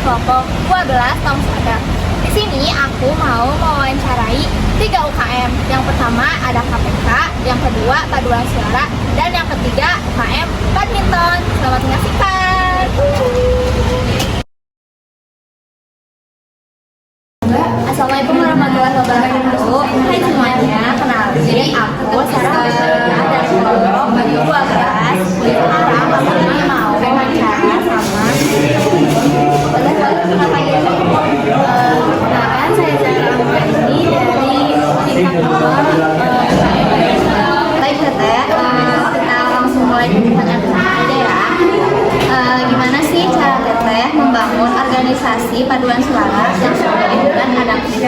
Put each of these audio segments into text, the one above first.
kelompok 12 tahun sadar. Di sini aku mau mewawancarai 3 UKM. Yang pertama ada KPK, yang kedua paduan suara, dan yang ketiga UKM badminton. Selamat menyaksikan. Assalamualaikum warahmatullahi wabarakatuh. Hai semuanya, kenalin aku Sarah dari kelompok 12. Sekarang aku ini mau wawancara sama perkenalkan, saya Sarah ini dari tingkat 2. Baik Teteh, kita langsung mulai pertanyaan aja ya. Gimana sih cara Teteh membangun organisasi paduan suara yang solid dan adaptif?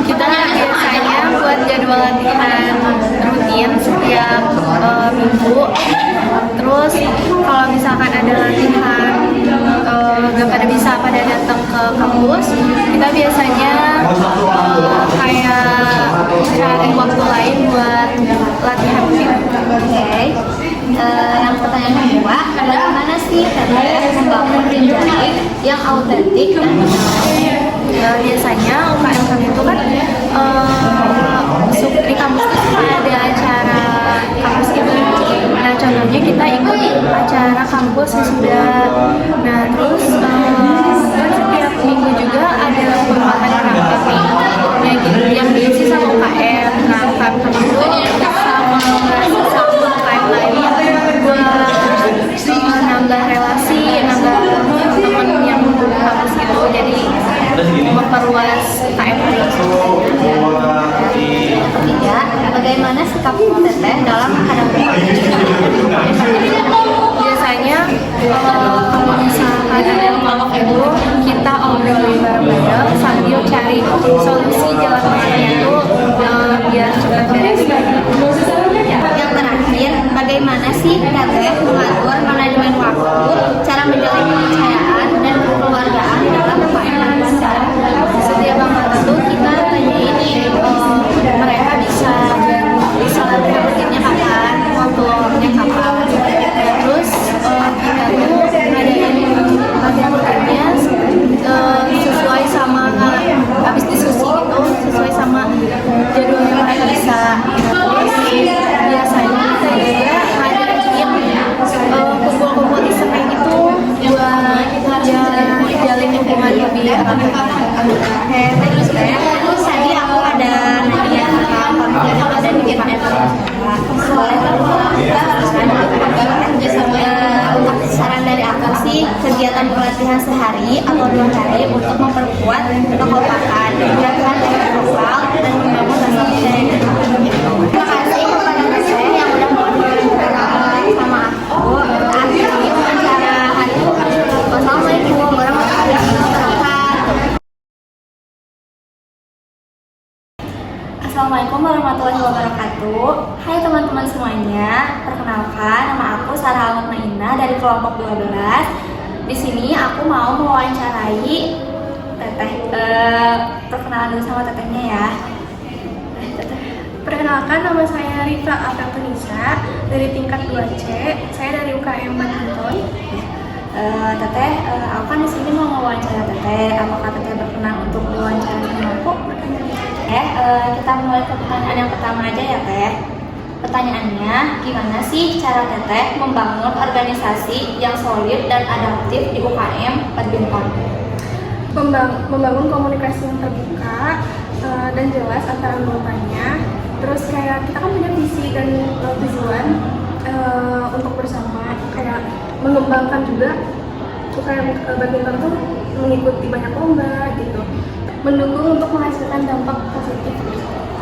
Kita biasanya buat jadwal latihan rutin setiap minggu. Terus kalau misalkan ada latihan gak pada bisa pada datang ke kampus, kita biasanya kayak cari waktu lain buat latihan tim. Oke. Yang pertanyaan kedua, bagaimana sih Teteh membangun jejaring yang autentik dan Biasanya UKM kami itu kan di kampus itu ada acara kampus gitu. Nah contohnya kita ikut acara kampus wisuda. Nah terus setiap minggu juga ada penguatan praktek yang diisi sama UKM. Nah UKM kami itu sama UKM lain buat nambah relasi, nambah teman yang di kampus gitu. Jadi memperluas UKM. ketiga, bagaimana sikap Teteh dalam menghadapi Biasanya kalau misalkan ada kelompok itu kita obrolin bareng-bareng sambil cari solusi jalan tengahnya itu biar cepat beres. Yang terakhir, bagaimana sih Teteh mengatur manajemen waktu, cara menjalin kepercayaan dan kekeluargaan dalam UKM paduan suara? Setiap angkatan tuh kita tanyain mereka bisa latihan rutinnya kapan, waktunya kapan. Terus kita tuh ngadain latihan rutinnya sesuai sama habis diskusi gitu, sesuai sama jadwal yang mereka bisa. Biasanya kita juga ngadain kumpul-kumpul iseng kayak gitu buat jalin hubungan lebih erat. Oke, terus tadi aku ada nanya tentang konflik yang ada di UKM paduan suara. Untuk saran dari aku sih, kegiatan pelatihan sehari atau 2 hari untuk memperkuat kekompakan, meningkatkan lokal dan membangun rasa percaya diri. Terima kasih kepada Teteh yang udah mau berkenalan sama aku. Akhirnya wawancara hari ini. Wassalamualaikum warahmatullahi wabarakatuh. Assalamualaikum warahmatullahi wabarakatuh. Hai teman-teman semuanya, perkenalkan nama aku Sarah Almutmainah dari kelompok 12. Di sini aku mau mewawancarai Teteh. Perkenalan dulu sama Tetehnya ya. Perkenalkan, nama saya Rifra Afratunisa dari tingkat 2C. Saya dari UKM badminton. Teteh, aku kan di sini mau mewawancara Teteh. Apakah Teteh berkenan untuk diwawancara sama aku? Kita mulai ke pertanyaan yang pertama aja ya Teh. Pertanyaannya, gimana sih cara Teteh membangun organisasi yang solid dan adaptif di UKM badminton? Membangun komunikasi yang terbuka dan jelas antara anggotanya. Terus kayak kita kan punya visi dan tujuan untuk bersama, kayak mengembangkan juga UKM badminton tuh mengikuti banyak lomba gitu, mendukung untuk menghasilkan dampak positif.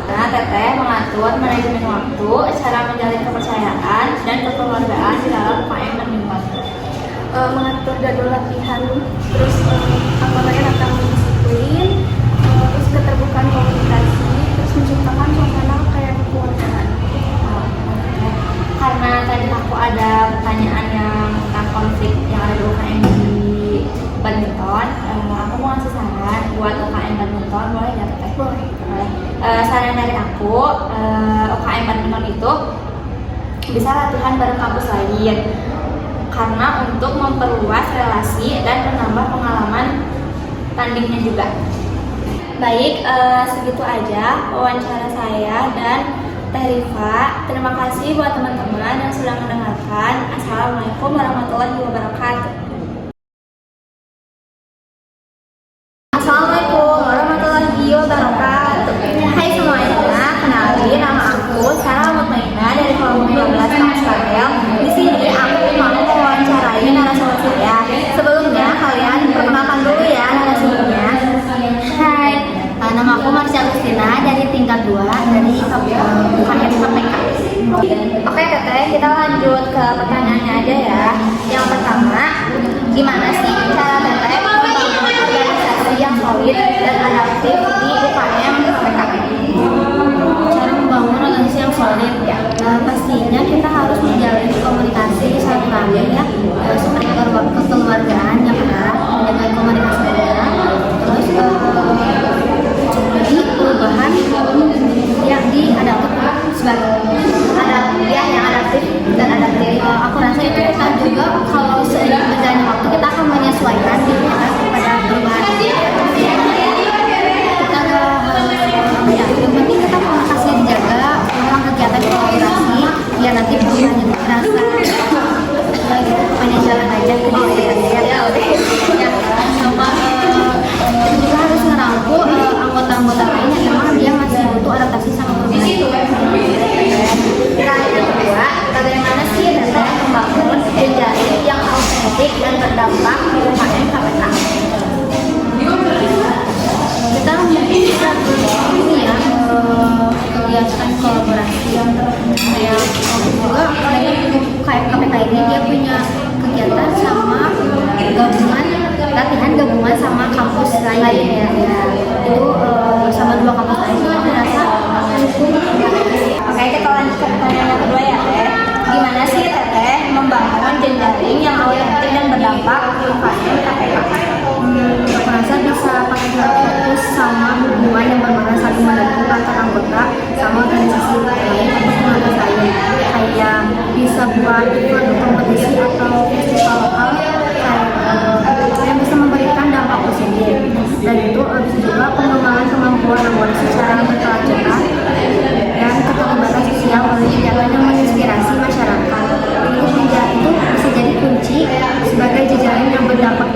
Nah, Teteh mengatur manajemen waktu, cara menjalin kepercayaan dan kekeluargaan di dalam UKM badminton. Mengatur jadwal latihan, terus anggotanya datang disiplin, terus keterbukaan komunikasi, terus menciptakan suasana kayak kekeluargaan. Karena tadi aku ada pertanyaan yang tentang konflik yang ada di UKM di badminton, aku mau ngasih saran buat UKM badminton, boleh nggak Teteh? Boleh. Saran dari aku, UKM badminton itu bisa latihan bareng kampus lain karena untuk memperluas relasi dan menambah pengalaman tandingnya juga. Baik, segitu aja wawancara saya dan Teh Rifa. Terima kasih buat teman-teman yang sudah mendengarkan. Assalamualaikum warahmatullahi wabarakatuh. Assalamualaikum warahmatullahi wabarakatuh. Hai semuanya, kenalin nama aku Sarah Mutmainah dari kelompok 12 Kampus Karel. Di sini aku mau mewawancarai narasumber saya. Sebelumnya kalian perkenalkan dulu ya narasumbernya. Hai, nama aku Marsha Agustina dari tingkat 2 dari UKM KPK. Oke Teteh, kita lanjut ke pertanyaannya aja ya. Yang pertama, gimana sih cara Teteh membangun organisasi yang solid dan adaptif di UKM KPK? Cara membangun organisasi yang solid ya, pastinya kita harus menjalin komunikasi silaturahmi ya, seperti kekeluargaan yang erat, menjaga komunikasinya, terus jadi perubahan yang diadaptif sebagai yang adaptif dan adaptif. Aku rasa itu kita juga kalau seiring berjalannya waktu kita akan menyesuaikan diri kita kepada perubahan. Kita yang penting kita komunikasi dijaga, memang kegiatan kolaborasi biar nanti perubahan itu terasa. Pokoknya jalan aja ke diri ya. Sama kita juga harus ngerangkul anggota-anggota lainnya yang memang dia masih butuh adaptasi sama perubahan itu. Yang kedua, bagaimana sih Teteh membangun jejaring yang autentik dan berdampak di UKM KPK? Kita bisa ini ya, kegiatan kolaborasi yang kayak juga UKM KPK ini dia punya kegiatan sama gabungan latihan gabungan sama kampus lain ya, itu sama 2 kampus lain itu aku rasa cukup. Oke, kita lanjut ke pertanyaan yang kedua ya Teh. Gimana sih Teteh membangun jejaring yang autentik dan berdampak di UKM KPK? Aku rasa bisa pakai fokus sama hubungan yang bermakna saling mendukung antar anggota sama organisasi lain atau komunitas lain, kayak bisa buat event kompetisi atau festival lokal yang bisa memberikan dampak positif, dan itu bisa juga pengembangan kemampuan anggota secara berkelanjutan dan keterlibatan sosial oleh kegiatan yang menginspirasi masyarakat. Itu bisa jadi kunci sebagai jejaring yang berdampak.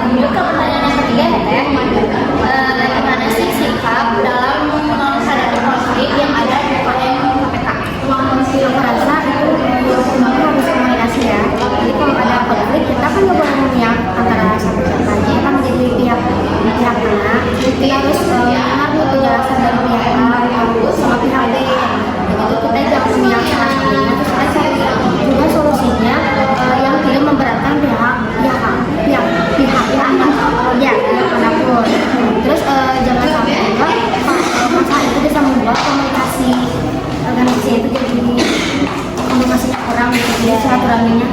Lanjut ke pertanyaan yang ketiga ya Teh. Bagaimana sih sikap dalam menghadapi konflik yang ada di UKM KPK? Aku rasa itu harus komunikasi ya. Jadi kalau ada konflik kita kan nggak boleh memihak antara satu pihak aja, kan menjadi pihak mana. Kita harus mendengar penjelasan dari pihak A sama pihak B. Begitu kita jangan memihak salah satunya, terus kita cari juga solusinya yang tidak memberatkan pihak manapun. Terus jangan sampai juga masalah itu bisa membuat komunikasi organisasi itu jadi komunikasinya kurang, jadi silaturahminya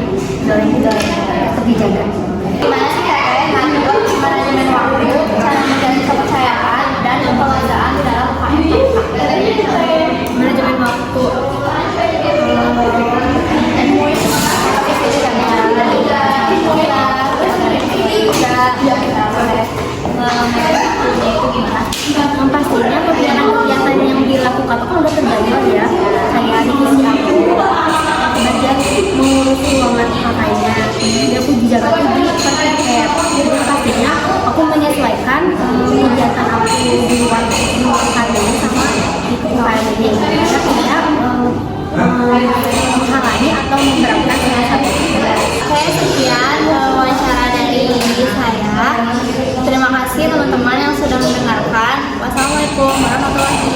tetap dijaga. Gimana sih Teteh ngatur manajemen waktu, cara menjalin kepercayaan dan kekeluargaan di dalam UKM KPK? Manajemen waktu yang pastinya kegiatan yang dilakukan itu kan udah terjadwal ya, kayak divisi aku bagian mengurus ruangan kakaknya, jadi aku dijaga tuh di pertiket. Jadi pastinya aku menyesuaikan kegiatan aku di luar kakaknya sama di UKM ini karena tidak menghalangi atau memberatkan salah satu. Oke, sekian wawancara dari saya. Terima kasih teman-teman yang sudah mendengarkan. Wassalamualaikum warahmatullahi wabarakatuh.